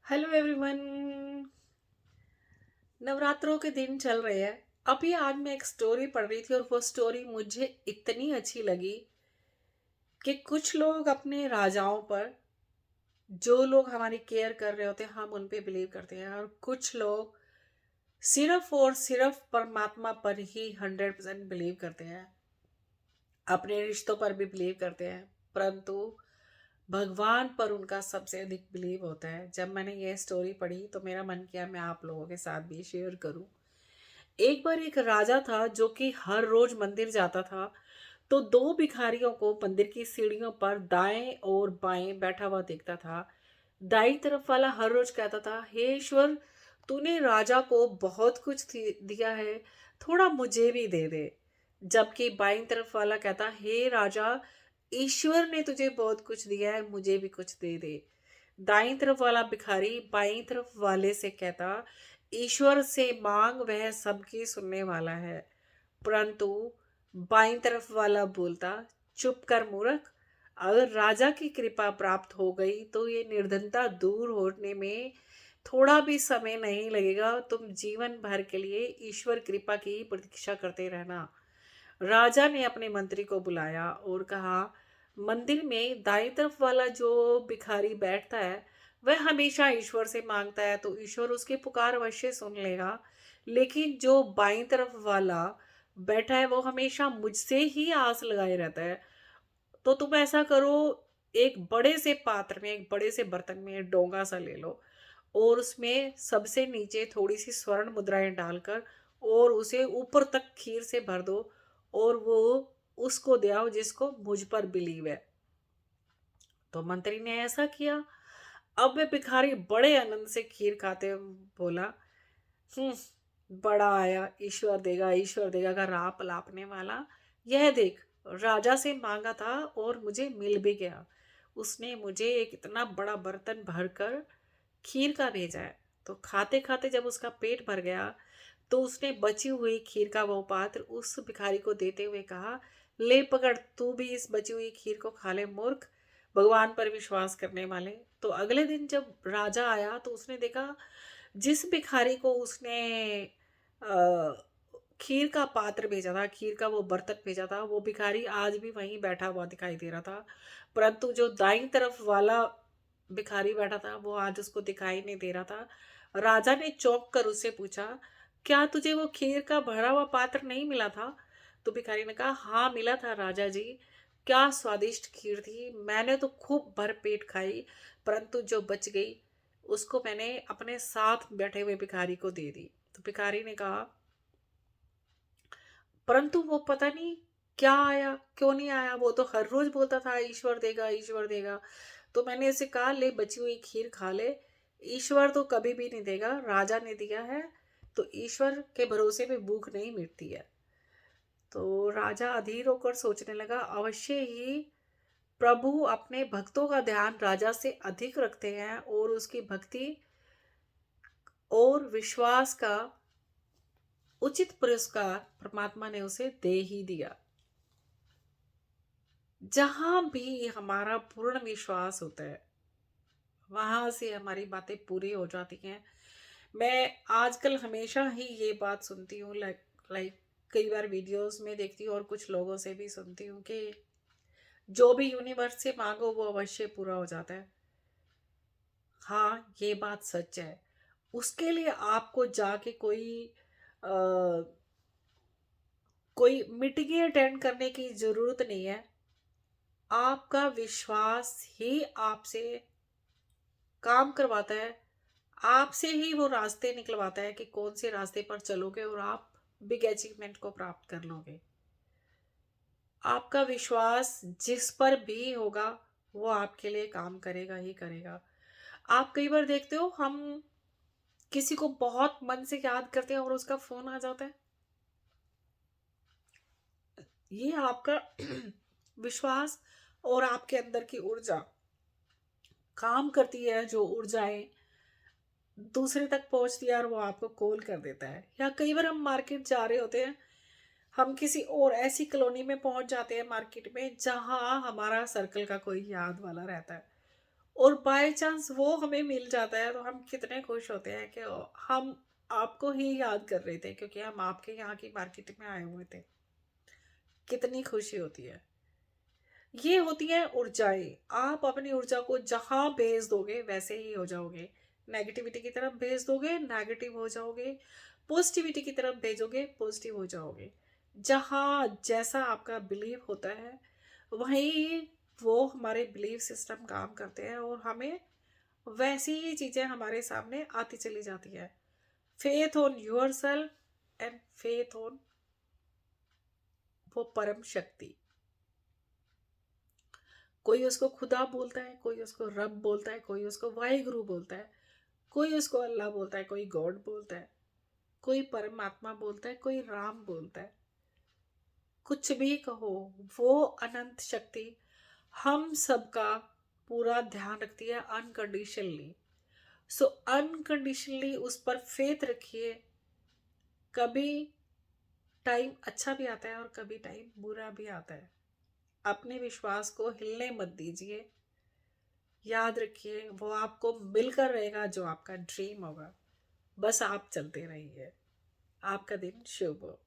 Hello everyone. नवरात्रों के दिन चल रहे हैं। अभी आज मैं एक स्टोरी पढ़ रही थी और वो स्टोरी मुझे इतनी अच्छी लगी कि कुछ लोग अपने राजाओं पर, जो लोग हमारी केयर कर रहे होते हैं, हम उन पे बिलीव करते हैं, और कुछ लोग सिर्फ और सिर्फ परमात्मा पर ही 100% बिलीव करते हैं। अपने रिश्तों पर भी बिलीव करते हैं, परंतु भगवान पर उनका सबसे अधिक बिलीव होता है। जब मैंने ये स्टोरी पढ़ी तो मेरा मन किया मैं आप लोगों के साथ भी शेयर करूं। एक बार एक राजा था जो कि हर रोज मंदिर जाता था। तो दो भिखारियों को मंदिर की सीढ़ियों पर दाएं और बाएं बैठा हुआ देखता था। दाईं तरफ वाला हर रोज कहता था, हे ईश्वर, तूने राजा को बहुत कुछ दिया है, थोड़ा मुझे भी दे दे। जबकि बाईं तरफ वाला कहता, हे राजा, ईश्वर ने तुझे बहुत कुछ दिया है, मुझे भी कुछ दे दे। दाईं तरफ वाला भिखारी बाईं तरफ वाले से कहता, ईश्वर से मांग, वह सबकी सुनने वाला है। परंतु बाईं तरफ वाला बोलता, चुप कर मूर्ख, अगर राजा की कृपा प्राप्त हो गई तो ये निर्धनता दूर होने में थोड़ा भी समय नहीं लगेगा। तुम जीवन भर के लिए ईश्वर कृपा की प्रतीक्षा करते रहना। राजा ने अपने मंत्री को बुलाया और कहा, मंदिर में दाई तरफ वाला जो भिखारी बैठता है वह हमेशा ईश्वर से मांगता है, तो ईश्वर उसकी पुकार अवश्य सुन लेगा। लेकिन जो बाई तरफ वाला बैठा है वो हमेशा मुझसे ही आस लगाए रहता है। तो तुम ऐसा करो, एक बड़े से पात्र में, एक बड़े से बर्तन में एक डोंगा सा ले लो और उसमें सबसे नीचे थोड़ी सी स्वर्ण मुद्राएं डालकर और उसे ऊपर तक खीर से भर दो, और वो उसको दे आओ जिसको मुझ पर बिलीव है। तो मंत्री ने ऐसा किया। अब वे भिखारी बड़े आनंद से खीर खाते हुए बोला, बड़ा आया, ईश्वर देगा का राप लापने वाला। यह देख, राजा से मांगा था और मुझे मिल भी गया। उसने मुझे एक इतना बड़ा बर्तन भरकर खीर का भेजा है। तो खाते खाते जब उसका पेट भर गया तो उसने बची हुई खीर का वो पात्र उस भिखारी को देते हुए कहा, ले पकड़, तू भी इस बची हुई खीर को खा ले मूर्ख, भगवान पर विश्वास करने वाले। तो अगले दिन जब राजा आया तो उसने देखा, जिस भिखारी को उसने अ, खीर का पात्र भेजा था, खीर का वो बर्तन भेजा था, वो भिखारी आज भी वहीं बैठा हुआ दिखाई दे रहा था। परंतु जो दाईं तरफ वाला भिखारी बैठा था वो आज उसको दिखाई नहीं दे रहा था। राजा ने चौंक कर उससे पूछा, क्या तुझे वो खीर का भरा हुआ पात्र नहीं मिला था? तो भिखारी ने कहा, हाँ मिला था राजा जी। क्या स्वादिष्ट खीर थी, मैंने तो खूब भर पेट खाई, परंतु जो बच गई उसको मैंने अपने साथ बैठे हुए भिखारी को दे दी। तो भिखारी ने कहा, परंतु वो पता नहीं क्या आया, क्यों नहीं आया, वो तो हर रोज बोलता था ईश्वर देगा, ईश्वर देगा। तो मैंने इसे कहा, ले बची हुई खीर खा ले, ईश्वर तो कभी भी नहीं देगा, राजा ने दिया है, तो ईश्वर के भरोसे में भूख नहीं मिटती है। तो राजा अधीर होकर सोचने लगा, अवश्य ही प्रभु अपने भक्तों का ध्यान राजा से अधिक रखते हैं और उसकी भक्ति और विश्वास का उचित पुरस्कार परमात्मा ने उसे दे ही दिया। जहां भी हमारा पूर्ण विश्वास होता है वहां से हमारी बातें पूरी हो जाती हैं। मैं आजकल हमेशा ही ये बात सुनती हूँ, लाइक लाइक कई बार वीडियोस में देखती हूँ और कुछ लोगों से भी सुनती हूँ कि जो भी यूनिवर्स से मांगो वो अवश्य पूरा हो जाता है। हाँ, ये बात सच है। उसके लिए आपको जाके आ, कोई मीटिंग अटेंड करने की जरूरत नहीं है। आपका विश्वास ही आपसे काम करवाता है, आपसे ही वो रास्ते निकलवाता है कि कौन से रास्ते पर चलोगे और आप बिग अचीवमेंट को प्राप्त कर लोगे। आपका विश्वास जिस पर भी होगा वो आपके लिए काम करेगा ही करेगा। आप कई बार देखते हो, हम किसी को बहुत मन से याद करते हैं और उसका फोन आ जाता है। ये आपका विश्वास और आपके अंदर की ऊर्जा काम करती है, जो ऊर्जाएं दूसरे तक पहुंचती है और वो आपको कॉल कर देता है। या कई बार हम मार्केट जा रहे होते हैं, हम किसी और ऐसी कॉलोनी में पहुंच जाते हैं मार्केट में जहां हमारा सर्कल का कोई याद वाला रहता है, और बाय चांस वो हमें मिल जाता है तो हम कितने खुश होते हैं कि हम आपको ही याद कर रहे थे क्योंकि हम आपके यहाँ की मार्केट में आए हुए थे। कितनी खुशी होती है। ये होती है ऊर्जाएं। आप अपनी ऊर्जा को जहां भेज दोगे वैसे ही हो जाओगे। नेगेटिविटी की तरफ भेज दोगे नेगेटिव हो जाओगे, पॉजिटिविटी की तरफ भेजोगे पॉजिटिव हो जाओगे। जहां जैसा आपका बिलीव होता है वहीं वो हमारे बिलीव सिस्टम काम करते हैं और हमें वैसी ही चीजें हमारे सामने आती चली जाती है। Faith on your self and faith on वो परम शक्ति। कोई उसको खुदा बोलता है, कोई उसको रब बोलता है, कोई उसको वाहिगुरु बोलता है, कोई उसको अल्लाह बोलता है, कोई गॉड बोलता है, कोई परमात्मा बोलता है, कोई राम बोलता है। कुछ भी कहो, वो अनंत शक्ति हम सबका पूरा ध्यान रखती है अनकंडीशनली। सो अनकंडीशनली उस पर फेथ रखिए। कभी टाइम अच्छा भी आता है और कभी टाइम बुरा भी आता है। अपने विश्वास को हिलने मत दीजिए। याद रखिए वो आपको मिलकर रहेगा जो आपका ड्रीम होगा। बस आप चलते रहिए। आपका दिन शुभ हो।